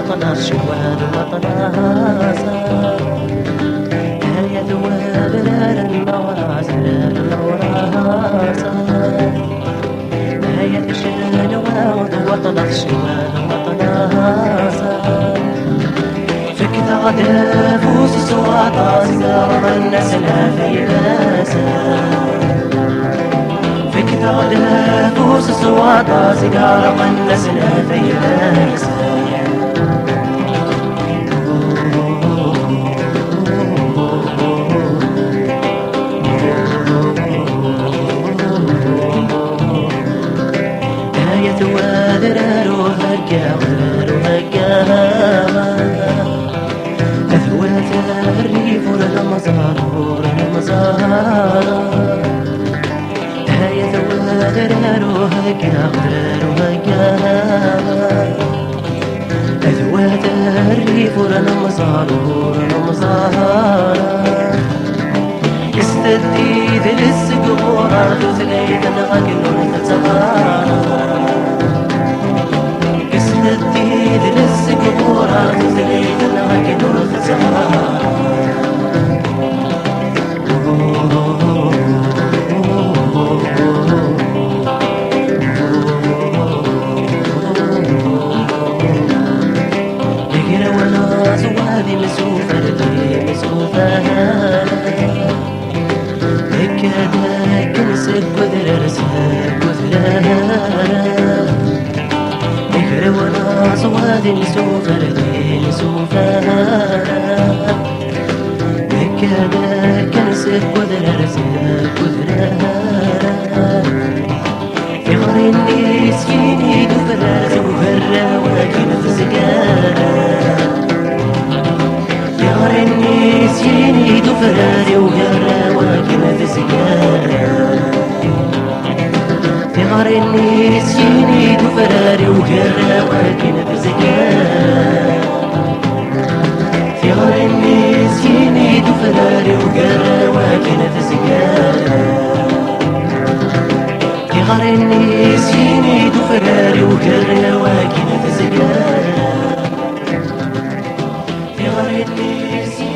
وطنها الشوال وطنها زار هيا ذواب لنا ورازل وراها زار هيا تشال وطنها الشوال وطنها زار فيك تغدا فوس السواطة زار الناس لا في باسار فيك تغدا فوس السواطة زار الناس لا في باسار الريف ورمزار هيا ذواد روحك يا روحك ذواد الريف ورمزار استديد للسقورة تزليد الغقل ونتزغار استديد للسقورة تزليد الغقل ونتزغار هذه مسوفة لدي مسوفة هكذا كنسك وذر رسك وذرها اقرا وانا صوادي مسوفة لدي مسوفة هكذا كنسك وذر رسك وذرها في غار الناس ينيد وفراس وفرا ولكن في سكارة ينيد فراري وقرا ولكن في سكارة في غار الناس ينيد فراري وقرا ولكن في سكارة في غار الناس ينيد فراري وقرا ولكن في سكارة في غار الناس ينيد فراري وقرا ولكن في سكارة في غار الناس